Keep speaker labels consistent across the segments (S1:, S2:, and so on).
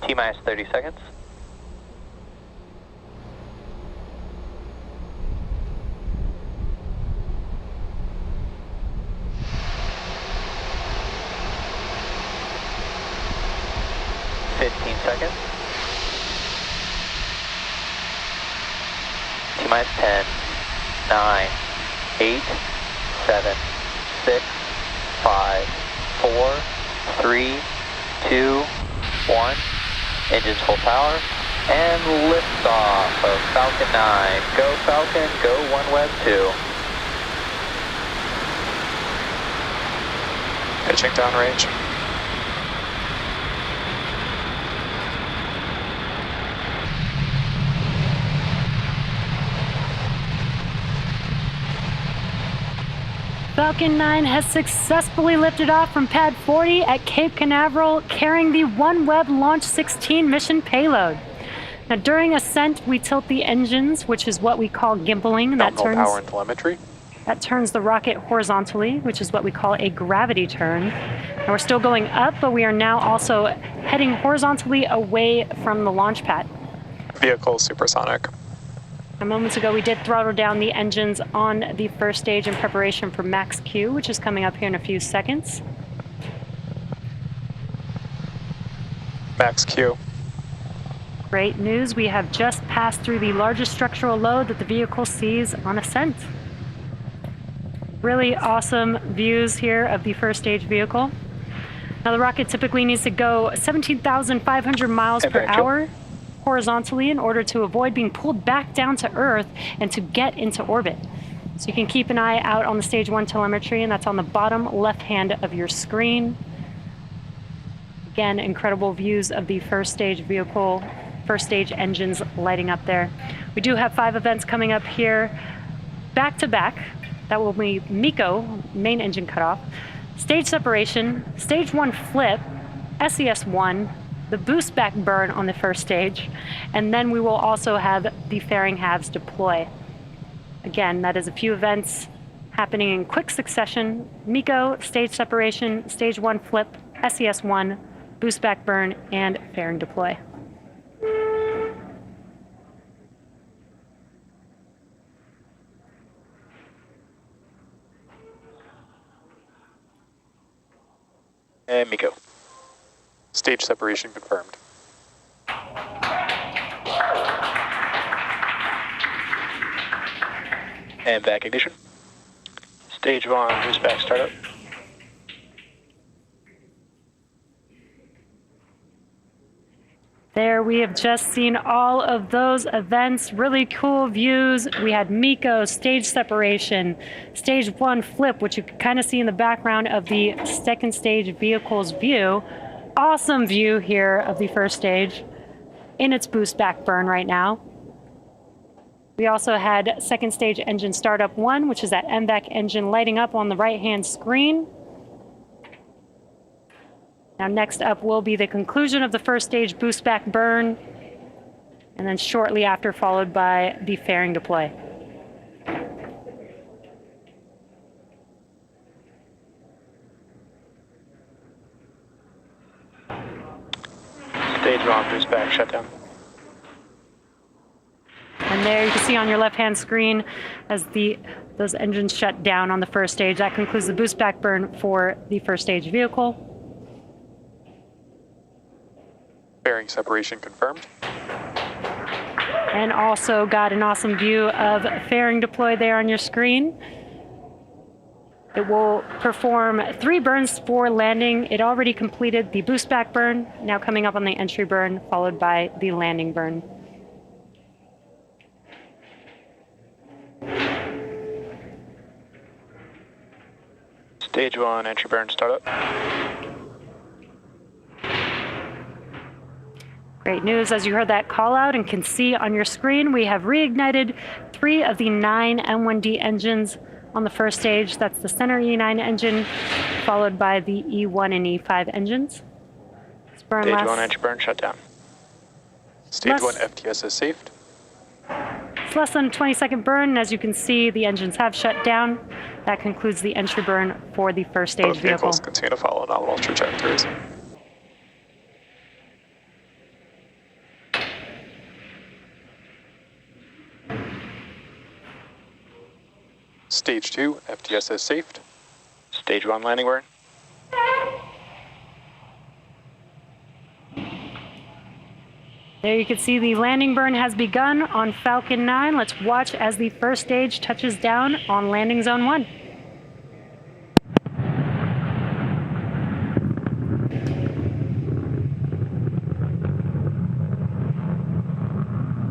S1: T-minus 30 seconds. Seconds. T-minus 10, 9, 8, 7, 6, 5, 4, 3, 2, 1. Engines full power. And liftoff of Falcon 9. Go Falcon, go OneWeb 2.
S2: Pitching downrange.
S3: Falcon 9 has successfully lifted off from Pad 40 at Cape Canaveral, carrying the OneWeb Launch 16 mission payload. Now, during ascent, we tilt the engines, which is what we call gimbaling.
S2: Power and telemetry.
S3: That turns the rocket horizontally, which is what we call a gravity turn. And we're still going up, but we are now also heading horizontally away from the launch pad.
S2: Vehicle supersonic.
S3: Moments ago, we did throttle down the engines on the first stage in preparation for Max Q, which is coming up here in a few seconds.
S2: Max Q.
S3: Great news, we have just passed through the largest structural load that the vehicle sees on ascent. Really awesome views here of the first stage vehicle. Now, the rocket typically needs to go 17,500 miles per hour horizontally in order to avoid being pulled back down to Earth and to get into orbit. So you can keep an eye out on the stage 1 telemetry, and that's on the bottom left hand of your screen. Again, incredible views of the first stage vehicle, first stage engines lighting up there. We do have 5 events coming up here back to back. That will be MECO, main engine cutoff, stage separation, stage 1 flip, SES-1, the boost back burn on the first stage, and then we will also have the fairing halves deploy. Again, that is a few events happening in quick succession: MECO, stage separation, stage 1 flip, SES-1, boost back burn, and fairing deploy.
S1: And MECO.
S2: Stage separation confirmed.
S1: And back ignition. Stage 1, boost back startup.
S3: There, we have just seen all of those events, really cool views. We had MECO, stage separation, stage 1 flip, which you can kind of see in the background of the second stage vehicle's view. Awesome view here of the first stage in its boost back burn right now. We also had second stage engine startup 1, which is that MVAC engine lighting up on the right-hand screen. Now, next up will be the conclusion of the first stage boost back burn, and then shortly after followed by the fairing deploy.
S1: Stage 1, boost back shutdown.
S3: And there you can see on your left-hand screen as those engines shut down on the first stage. That concludes the boost back burn for the first stage vehicle.
S2: Fairing separation confirmed.
S3: And also got an awesome view of fairing deploy there on your screen. It will perform 3 burns for landing. It already completed the boost back burn, now coming up on the entry burn, followed by the landing burn.
S1: Stage 1, entry burn startup.
S3: Great news, as you heard that call out and can see on your screen, we have reignited 3 of the 9 M1D engines on the first stage. That's the center E9 engine, followed by the E1 and E5 engines.
S1: Stage 1, entry burn shutdown.
S2: Stage 1 FTS is saved.
S3: It's less than a 20-second burn, and as you can see, the engines have shut down. That concludes the entry burn for the first stage
S2: Both
S3: vehicle.
S2: vehicles continue to follow nominal trajectories. Stage 2, FTS is safed.
S1: Stage 1 landing burn.
S3: There you can see the landing burn has begun on Falcon 9. Let's watch as the first stage touches down on landing zone 1.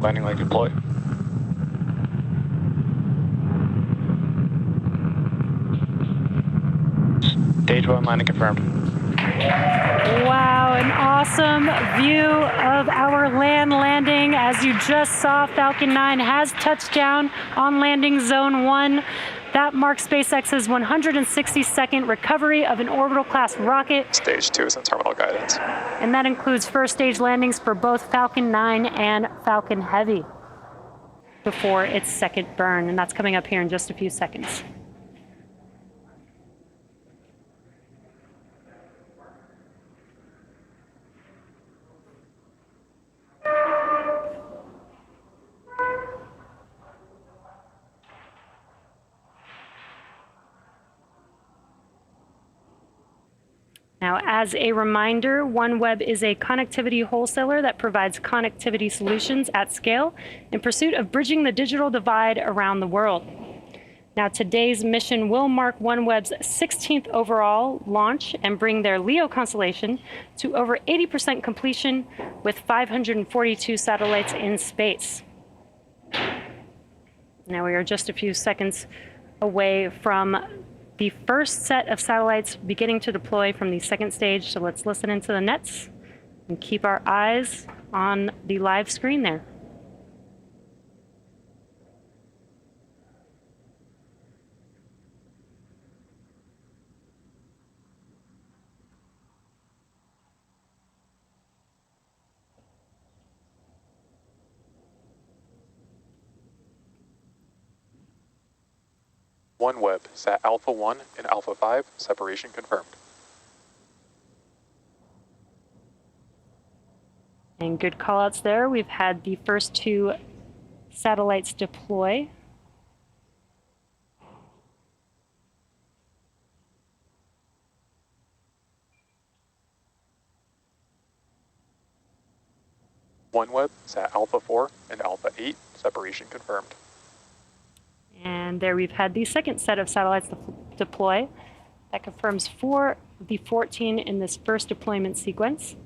S1: Landing leg deploy. Stage 1 landing confirmed.
S3: Wow, an awesome view of our land landing. As you just saw, Falcon 9 has touched down on landing zone 1. That marks SpaceX's 162nd recovery of an orbital class rocket.
S2: Stage 2 is in terminal guidance.
S3: And that includes first stage landings for both Falcon 9 and Falcon Heavy before its second burn. And that's coming up here in just a few seconds. Now, as a reminder, OneWeb is a connectivity wholesaler that provides connectivity solutions at scale in pursuit of bridging the digital divide around the world. Now, today's mission will mark OneWeb's 16th overall launch and bring their LEO constellation to over 80% completion with 542 satellites in space. Now, we are just a few seconds away from the first set of satellites beginning to deploy from the second stage, so let's listen into the nets and keep our eyes on the live screen there.
S2: OneWeb, sat Alpha 1 and Alpha 5, separation confirmed.
S3: And good callouts there. We've had the first two satellites deploy.
S2: OneWeb, sat Alpha 4 and Alpha 8, separation confirmed.
S3: And there we've had the second set of satellites deploy. That confirms 4 of the 14 in this first deployment sequence.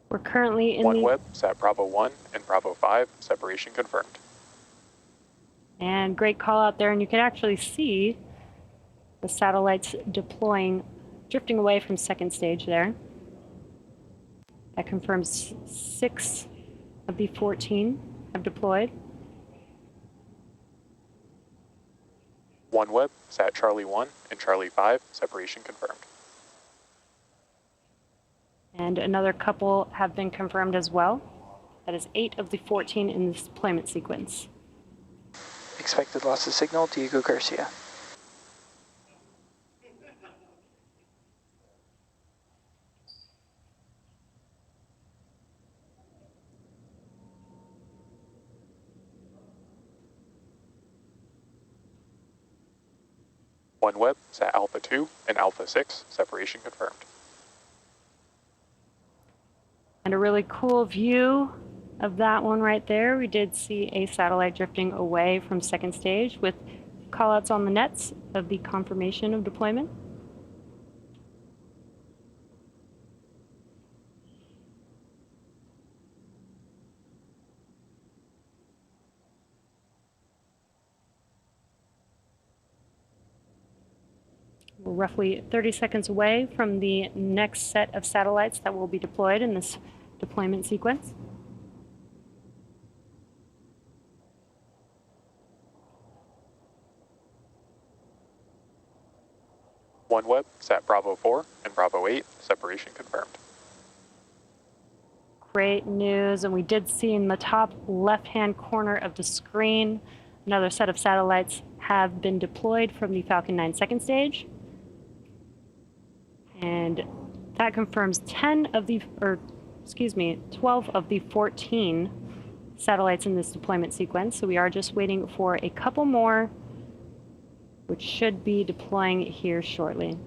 S3: We're currently in
S2: OneWeb, sat Bravo 1 and Bravo 5, separation confirmed.
S3: And great call out there, and you can actually see the satellites deploying, drifting away from second stage there. That confirms 6 of the 14 have deployed.
S2: OneWeb, sat Charlie 1 and Charlie 5, separation confirmed.
S3: And another couple have been confirmed as well. That is 8 of the 14 in this deployment sequence.
S4: Expected loss of signal, Diego Garcia.
S2: OneWeb, sat Alpha 2 and Alpha 6, separation confirmed.
S3: And a really cool view of that one right there. We did see a satellite drifting away from second stage with callouts on the nets of the confirmation of deployment. We're roughly 30 seconds away from the next set of satellites that will be deployed in this deployment sequence.
S2: OneWeb, sat Bravo 4 and Bravo 8, separation confirmed.
S3: Great news, and we did see in the top left-hand corner of the screen, another set of satellites have been deployed from the Falcon 9 second stage. And that confirms 12 of the 14 satellites in this deployment sequence. So we are just waiting for a couple more, which should be deploying here shortly.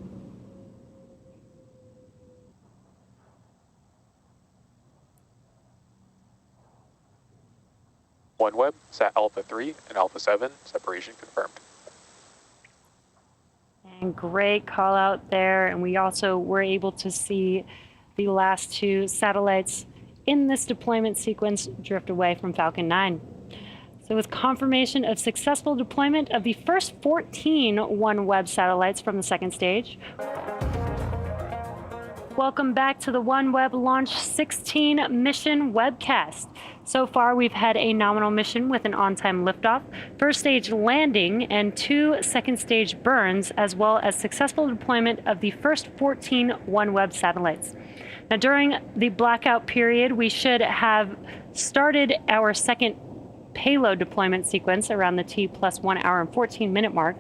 S2: OneWeb, sat Alpha 3 and Alpha 7, separation confirmed.
S3: And great call out there. And we also were able to see the last two satellites in this deployment sequence drift away from Falcon 9. So with confirmation of successful deployment of the first 14 OneWeb satellites from the second stage. Welcome back to the OneWeb Launch 16 mission webcast. So far, we've had a nominal mission with an on-time liftoff, first stage landing, and 2 second stage burns, as well as successful deployment of the first 14 OneWeb satellites. Now, during the blackout period, we should have started our second payload deployment sequence around the T+1 hour and 14-minute mark.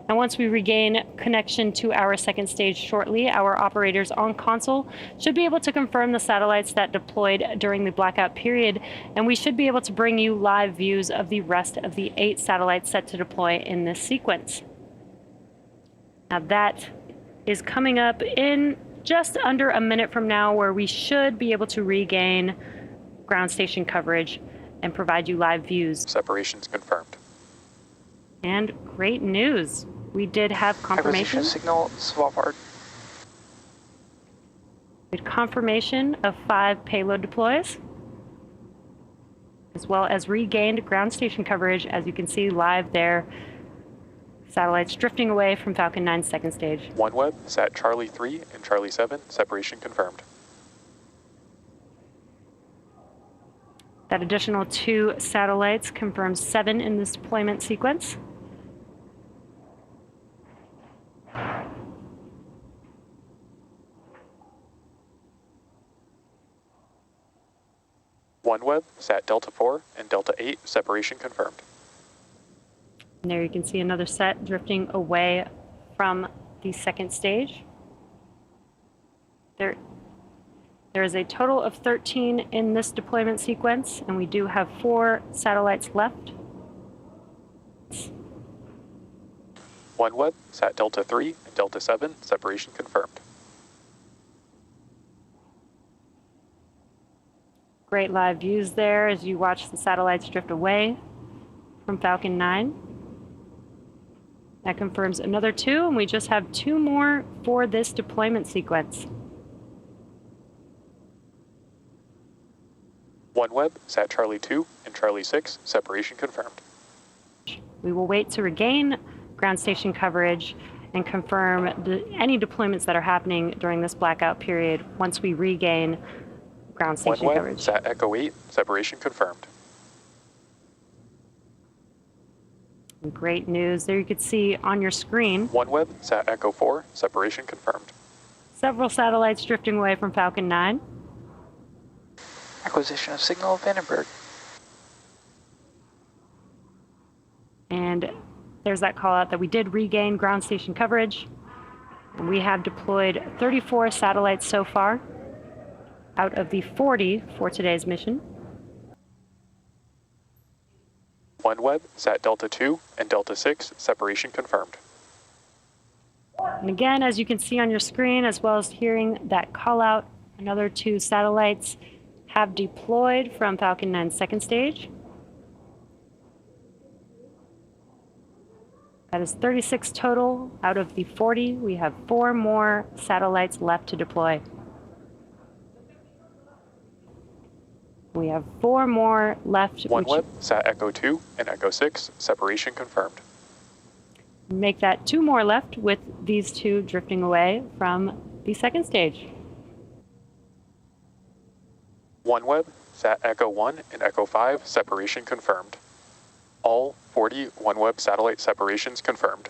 S3: And once we regain connection to our second stage shortly, our operators on console should be able to confirm the satellites that deployed during the blackout period, and we should be able to bring you live views of the rest of the 8 satellites set to deploy in this sequence. Now that is coming up in just under a minute from now, where we should be able to regain ground station coverage and provide you live views.
S2: Separations confirmed.
S3: And great news. We did have confirmation.
S4: Acquisition signal, Svalbard.
S3: We had confirmation of 5 payload deploys, as well as regained ground station coverage, as you can see live there. Satellites drifting away from Falcon 9's second stage.
S2: OneWeb, sat Charlie 3 and Charlie 7, separation confirmed.
S3: That additional 2 satellites confirms 7 in this deployment sequence.
S2: OneWeb, sat Delta 4 and Delta 8, separation confirmed.
S3: And there you can see another set drifting away from the second stage. There is a total of 13 in this deployment sequence, and we do have 4 satellites left.
S2: OneWeb, sat Delta 3 and Delta 7, separation confirmed.
S3: Great live views there as you watch the satellites drift away from Falcon 9. That confirms another 2, and we just have 2 more for this deployment sequence.
S2: OneWeb, sat Charlie 2 and Charlie 6, separation confirmed.
S3: We will wait to regain ground station coverage and confirm any deployments that are happening during this blackout period once we regain ground station
S2: OneWeb,
S3: coverage.
S2: sat Echo 8, separation confirmed.
S3: Great news. There you could see on your screen
S2: OneWeb, sat Echo 4, separation confirmed.
S3: several satellites drifting away from Falcon 9.
S4: Acquisition of signal, Vandenberg.
S3: And there's that call out that we did regain ground station coverage. And we have deployed 34 satellites so far out of the 40 for today's mission.
S2: OneWeb, sat Delta 2 and Delta 6, separation confirmed.
S3: And again, as you can see on your screen, as well as hearing that call out, another 2 satellites have deployed from Falcon 9's second stage. That is 36 total out of the 40. We have 4 more satellites left to deploy. We have 4 more left.
S2: OneWeb, sat Echo 2 and Echo 6, separation confirmed.
S3: Make that 2 more left with these 2 drifting away from the second stage.
S2: OneWeb, Sat Echo 1 and Echo 5, separation confirmed. All 40 OneWeb satellite separations confirmed.